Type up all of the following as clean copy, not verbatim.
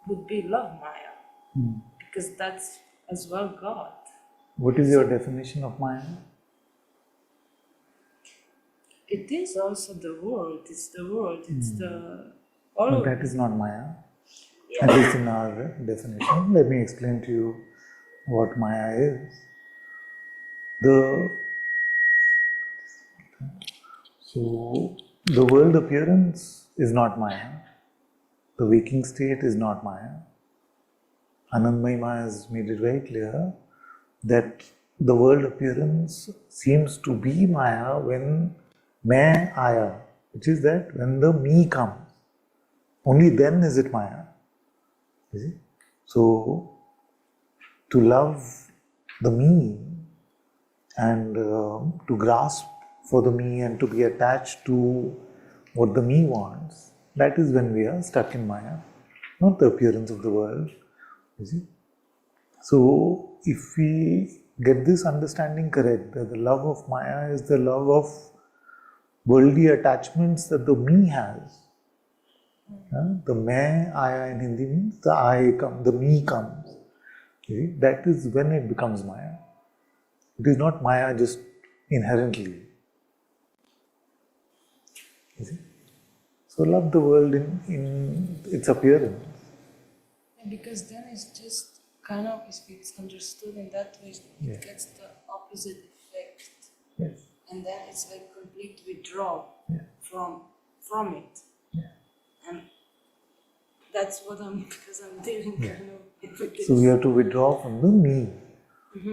would be love Maya, because that's as well God. What is your definition of Maya? It is also the world. It's the world. It's the all. But that is not Maya. Yeah. At least in our definition. Let me explain to you what Maya is. The world appearance is not Maya. The waking state is not Maya. Anandamayi Maya has made it very clear that the world appearance seems to be Maya when Main Aya, which is that when the me comes. Only then is it Maya. You see? So, to love the me and to grasp for the me and to be attached to what the me wants, that is when we are stuck in Maya, not the appearance of the world. You see? So, if we get this understanding correct, that the love of Maya is the love of worldly attachments that the me has. The main Aya in Hindi means the I comes, the me comes. You see? That is when it becomes Maya. It is not Maya just inherently. You see? So love the world in its appearance. Because then it's just kind of, if it's understood in that way, it gets the opposite effect. Yes. And then it's like complete withdrawal from it. Yeah. And that's what because I'm dealing kind of with this. So we have to withdraw from the me,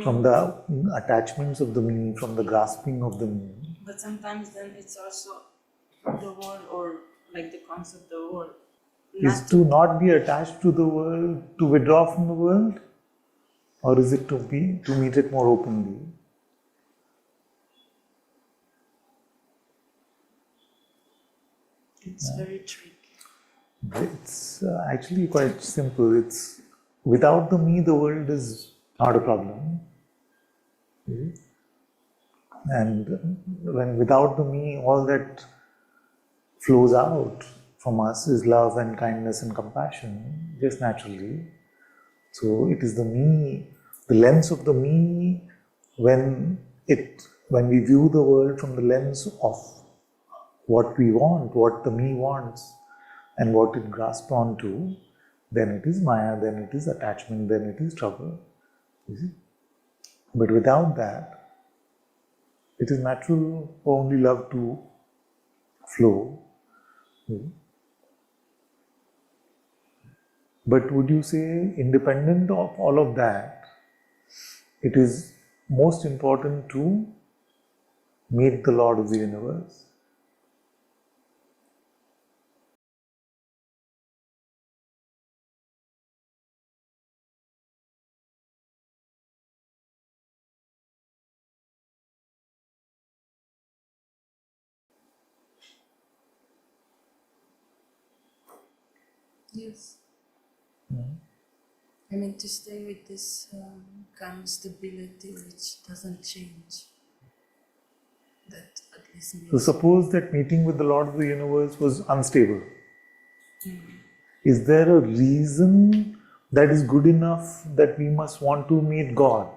from the attachments of the me, from the grasping of the me. But sometimes then it's also the world, or like the concept of the world. Is to not be attached to the world, to withdraw from the world? Or is it to meet it more openly? It's very tricky. It's actually quite simple. It's without the me, the world is not a problem. And when without the me, all that flows out from us is love and kindness and compassion, just naturally. So it is the me, the lens of the me, when we view the world from the lens of what we want, what the me wants, and what it grasps onto, then it is Maya, then it is attachment, then it is trouble. You see? But without that, it is natural for only love to flow. But would you say, independent of all of that, it is most important to meet the Lord of the universe? Yes. I mean, to stay with this kind of stability which doesn't change. That at least means. So suppose that meeting with the Lord of the universe was unstable. Is there a reason that is good enough that we must want to meet God?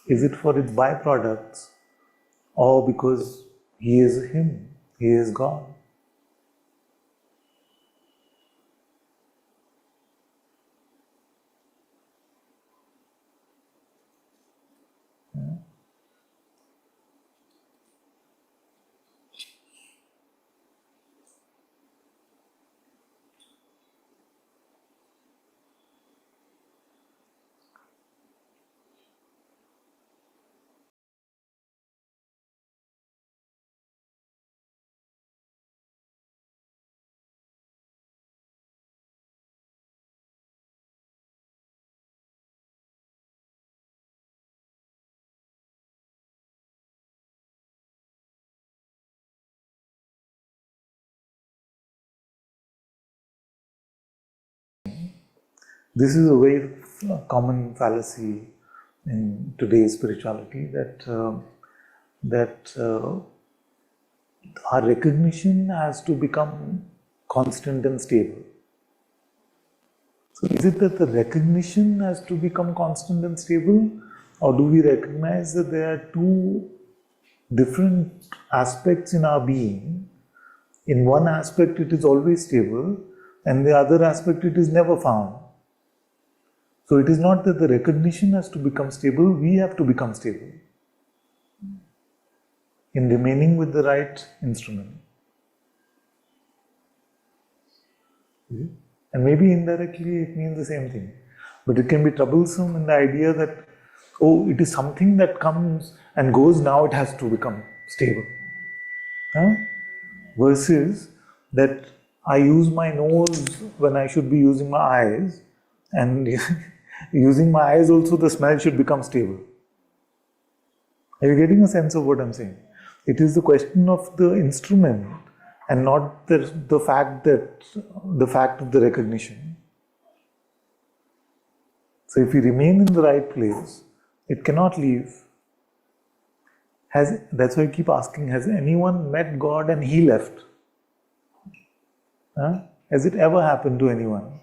Is it for its byproducts, or because He is Him, He is God? This is a very common fallacy in today's spirituality that our recognition has to become constant and stable. So is it that the recognition has to become constant and stable, or do we recognize that there are two different aspects in our being? In one aspect it is always stable, and the other aspect it is never found. So it is not that the recognition has to become stable, we have to become stable in remaining with the right instrument. And maybe indirectly it means the same thing. But it can be troublesome in the idea that, oh, it is something that comes and goes, now it has to become stable. Huh? Versus that I use my nose when I should be using my eyes, and using my eyes also the smell should become stable. Are you getting a sense of what I'm saying? It is the question of the instrument and not the fact of the recognition. So if we remain in the right place, it cannot leave. That's why I keep asking, has anyone met God and he left? Huh? Has it ever happened to anyone?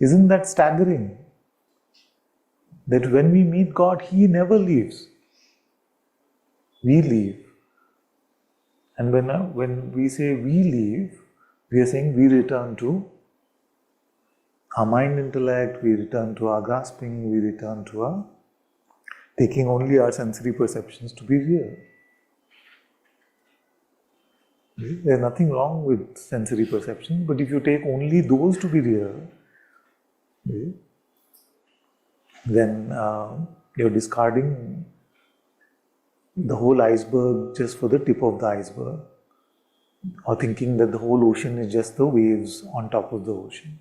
Isn't that staggering? That when we meet God, He never leaves. We leave. And when we say we leave, we are saying we return to our mind intellect, we return to our grasping, we return to our taking only our sensory perceptions to be real. There's nothing wrong with sensory perception, but if you take only those to be real, then you're discarding the whole iceberg just for the tip of the iceberg, or thinking that the whole ocean is just the waves on top of the ocean.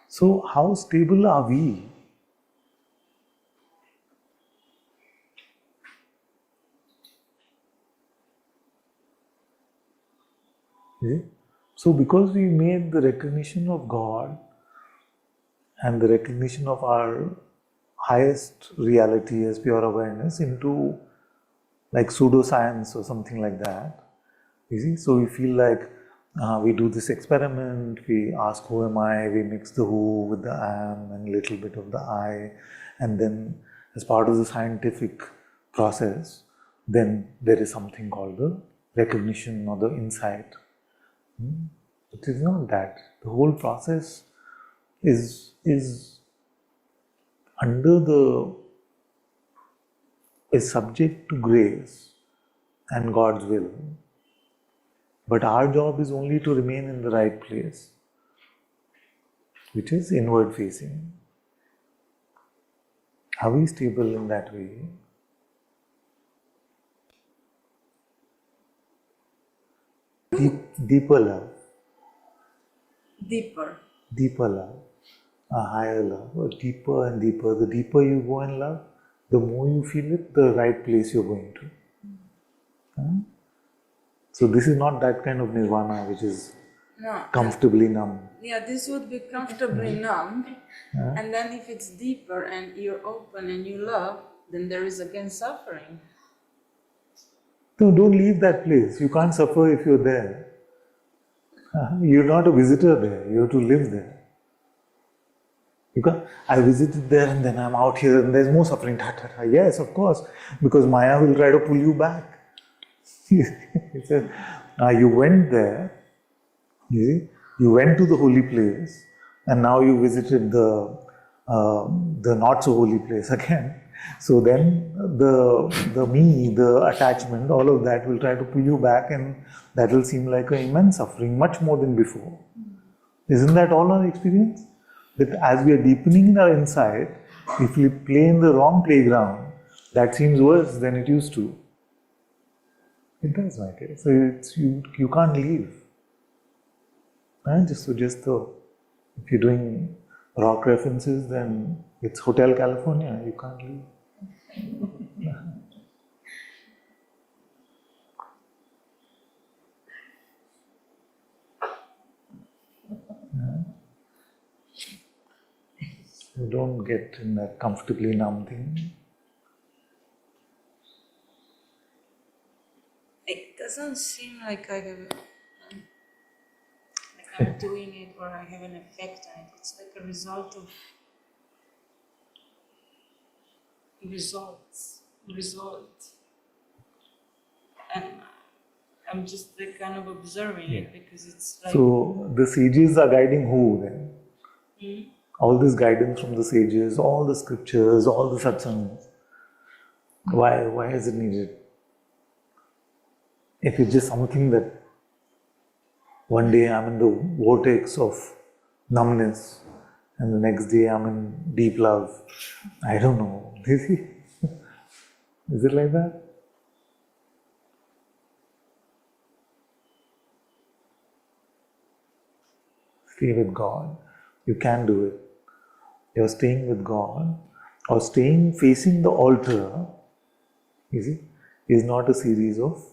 So, how stable are we? So, because we made the recognition of God and the recognition of our highest reality as pure awareness into like pseudoscience or something like that, you see, so we feel like we do this experiment, we ask who am I, we mix the who with the am and a little bit of the I, and then as part of the scientific process, then there is something called the recognition or the insight. It is not that. The whole process is subject to grace and God's will. But our job is only to remain in the right place, which is inward facing. Are we stable in that way? Deeper love. Deeper love. A higher love, a deeper and deeper. The deeper you go in love, the more you feel it, the right place you're going to. So this is not that kind of nirvana which is comfortably numb. Yeah, this would be comfortably numb. And then if it's deeper and you're open and you love, then there is again suffering. No, don't leave that place. You can't suffer if you're there. You're not a visitor there. You have to live there. Because I visited there and then I'm out here and there's more suffering. Yes, of course, because Maya will try to pull you back. You went there, you went to the holy place, and now you visited the not so holy place again. So then the me, the attachment, all of that will try to pull you back, and that will seem like an immense suffering, much more than before. Isn't that all our experience? That as we are deepening in our insight, if we play in the wrong playground, that seems worse than it used to. It does, my dear. So you can't leave. Just if you're doing rock references, then it's Hotel California. You can't leave. So don't get in that comfortably numb thing. It doesn't seem like I'm doing it or I have an effect on it. It's like a result of result. And I'm just like kind of observing it because it's like... So the sages are guiding who then? All this guidance from the sages, all the scriptures, all the satsangs. Why is it needed? If it's just something that one day I'm in the vortex of numbness and the next day I'm in deep love, I don't know. Is it like that? Stay with God. You can do it. You're staying with God or staying facing the altar, is not a series of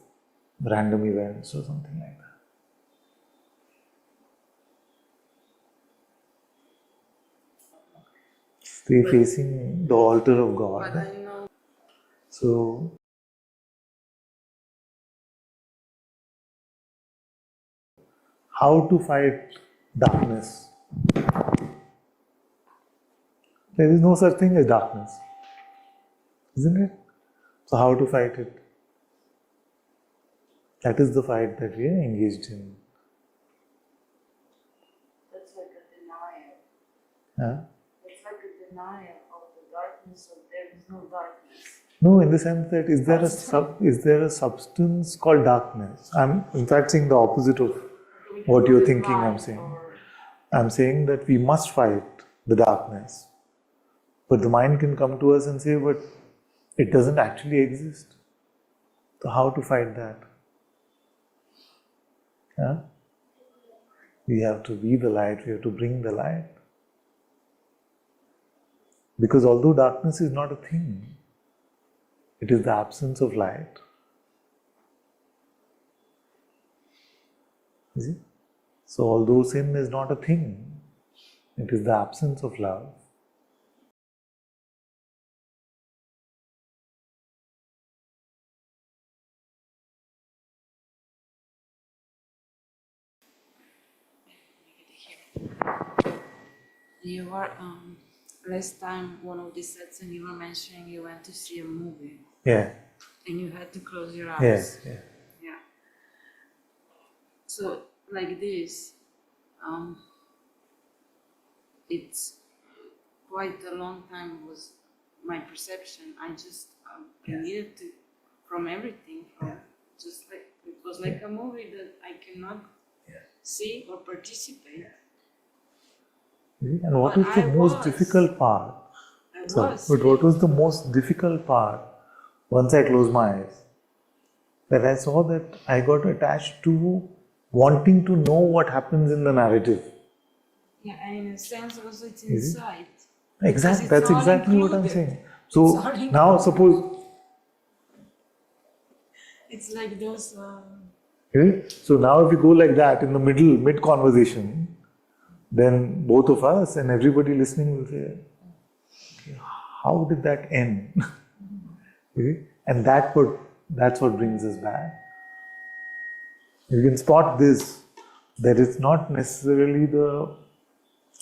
random events or something like that. Stay facing the altar of God. But I know. So, how to fight darkness? There is no such thing as darkness, isn't it? So how to fight it? That is the fight that we are engaged in. That's like a denial. Huh? It's like a denial of the darkness, so there is no darkness. No, in the sense that is there a substance called darkness? I'm in fact saying the opposite of what you're thinking I'm saying. I'm saying that we must fight the darkness. But the mind can come to us and say, but it doesn't actually exist. So how to fight that? Huh? We have to be the light, we have to bring the light. Because although darkness is not a thing, it is the absence of light. You see? So although sin is not a thing, it is the absence of love. You were, last time, one of the satsang you were mentioning you went to see a movie. Yeah. And you had to close your eyes. Yes, yeah. Yeah. So, like this, it's quite a long time was my perception. I just I needed to, from everything, just like, it was like a movie that I cannot see or participate. And what is the most difficult part? But what was the most difficult part once I closed my eyes? That I saw that I got attached to wanting to know what happens in the narrative. Yeah, and in a sense also it's inside. Exactly, that's exactly what I'm saying. So now suppose... It's like those... So now if you go like that in the mid-conversation, then both of us and everybody listening will say, okay, how did that end? And that's what brings us back. You can spot this, that it's not necessarily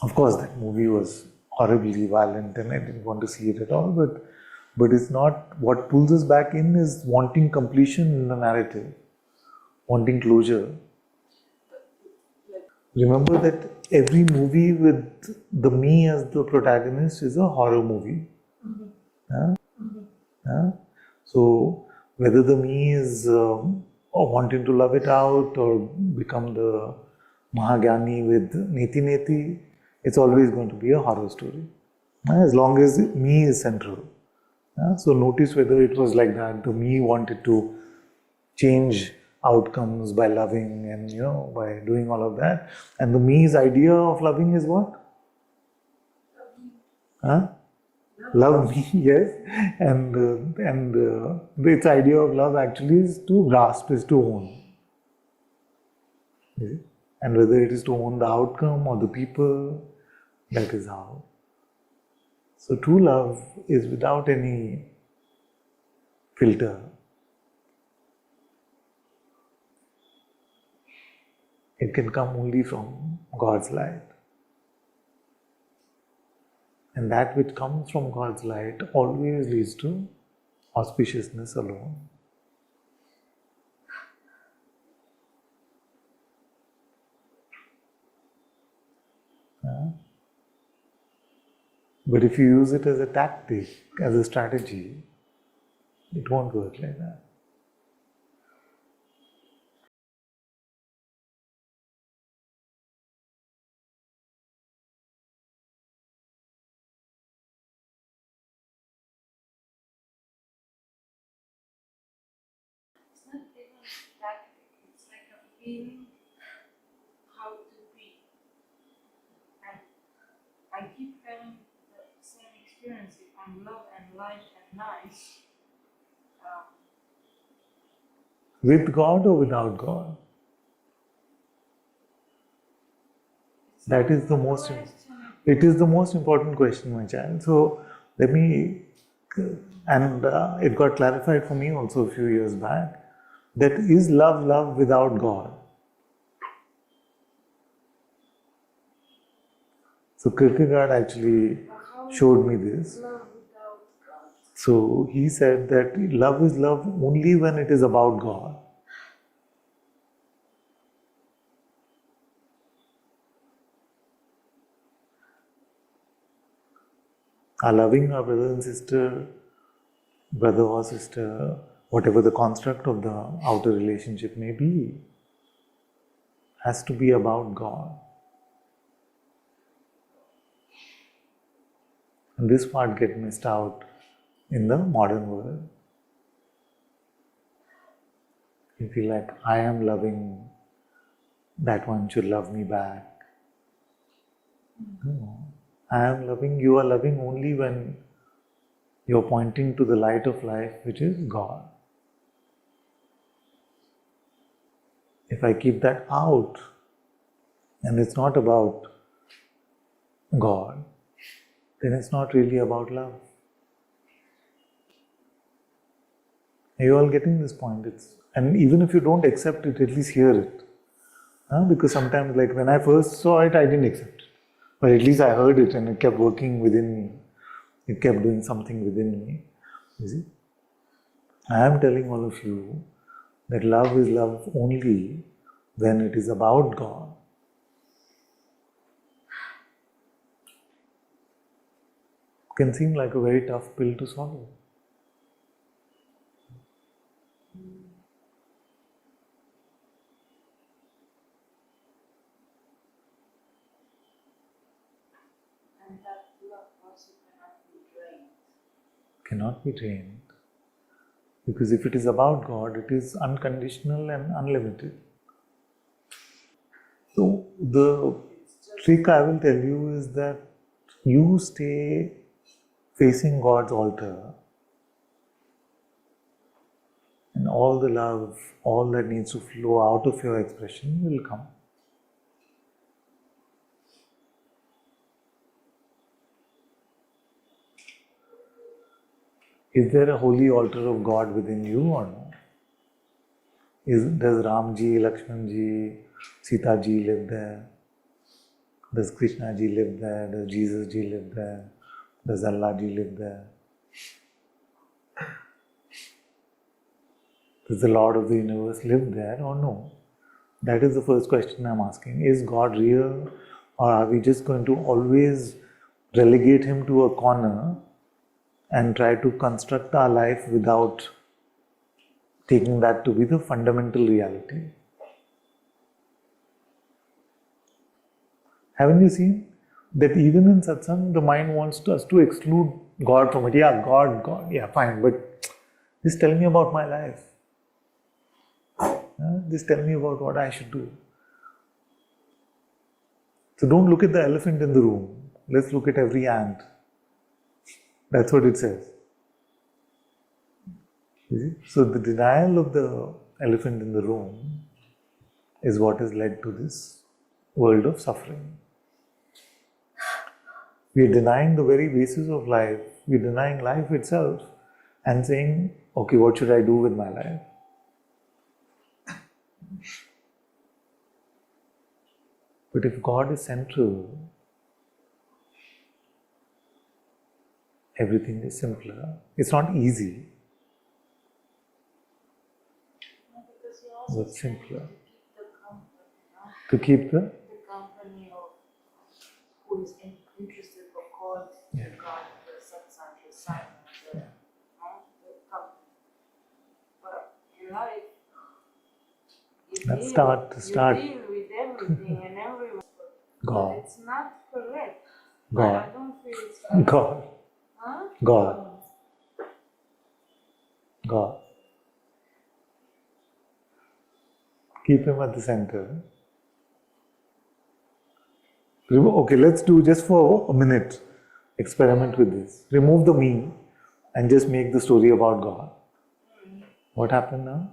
of course that movie was horribly violent and I didn't want to see it at all, but it's not, what pulls us back in is wanting completion in the narrative, wanting closure. Remember that every movie with the me as the protagonist is a horror movie. So whether the me is wanting to love it out or become the Mahagyani with Neti Neti, it's always going to be a horror story. As long as me is central. So notice whether it was like that. The me wanted to change outcomes by loving and by doing all of that. And the me's idea of loving is what? Huh? Love me, yes. And its idea of love actually is to grasp, is to own. Is it? And whether it is to own the outcome or the people, that is how. So true love is without any filter. It can come only from God's light. And that which comes from God's light always leads to auspiciousness alone. But if you use it as a tactic, as a strategy, it won't work like that. It's not even tactic, it's like a feeling how to be. And I keep having the same experience if I'm love and light and nice. With God or without God? That is the most. It is the most important question, my child. So let me, and it got clarified for me also a few years back. That is love without God? So Kierkegaard actually showed me this. So he said that love is love only when it is about God. Our loving our brother and sister, brother or sister, whatever the construct of the outer relationship may be, has to be about God. And this part gets missed out in the modern world. You feel like, I am loving, that one should love me back. No. I am loving, you are loving only when you're pointing to the light of life, which is God. If I keep that out, and it's not about God, then it's not really about love. Are you all getting this point? And even if you don't accept it, at least hear it. Because sometimes, like when I first saw it, I didn't accept it. But at least I heard it and it kept working within me. It kept doing something within me. You see? I am telling all of you that love is love only when it is about God. It can seem like a very tough pill to swallow. And that love also cannot be drained. Cannot be trained. Because if it is about God, it is unconditional and unlimited. So the trick I will tell you is that you stay facing God's altar, and all the love, all that needs to flow out of your expression will come. Is there a holy altar of God within you or no? Does Ramji, Lakshmanji, Sitaji live there? Does Krishnaji live there? Does Jesus-ji live there? Does Allah-ji live there? Does the Lord of the universe live there or no? That is the first question I'm asking. Is God real, or are we just going to always relegate Him to a corner and try to construct our life without taking that to be the fundamental reality? Haven't you seen that even in satsang, the mind wants us to exclude God from it. Yeah, God, yeah, fine. But just tell me about my life. Just tell me about what I should do. So don't look at the elephant in the room. Let's look at every ant. That's what it says. You see? So the denial of the elephant in the room is what has led to this world of suffering. We are denying the very basis of life. We are denying life itself and saying, okay, what should I do with my life? But if God is central, everything is simpler. It's not easy, Because you also but simpler. To keep the company, To keep the company of who is interested of God, Yeah. God, the Satsang, the sign, the company. But in life, Let's you start. deal with everything and everyone. God. But it's not correct. God. I don't feel it's correct. God. Huh? God. God. Keep him at the center. Okay, let's do just for a minute. Experiment with this. Remove the me and just make the story about God. What happened now?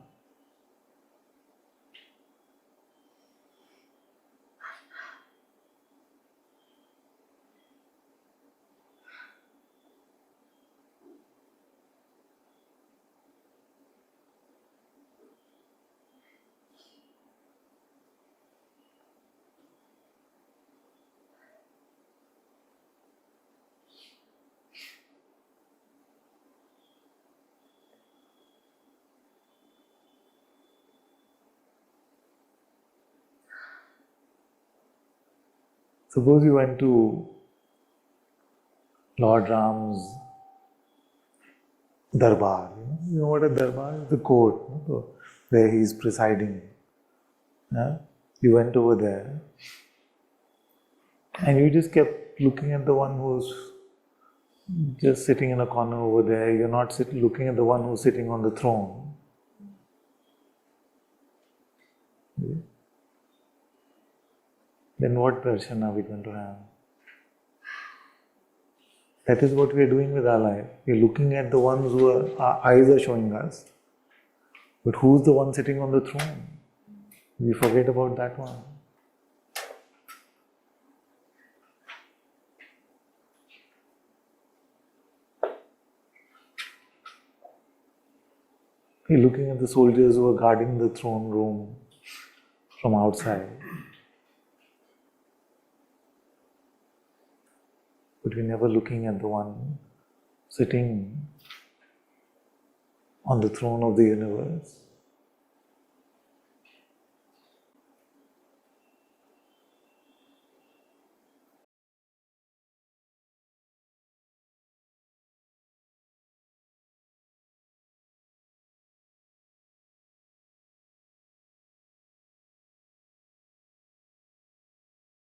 Suppose you went to Lord Ram's darbar. You know what a darbar is? The court, where he is presiding. You went over there and you just kept looking at the one who's just sitting in a corner over there. You're not looking at the one who's sitting on the throne. Then what darshan are we going to have? That is what we are doing with our life. We're looking at the ones who our eyes are showing us. But who's the one sitting on the throne? We forget about that one. We're looking at the soldiers who are guarding the throne room from outside. But we're never looking at the one sitting on the throne of the universe.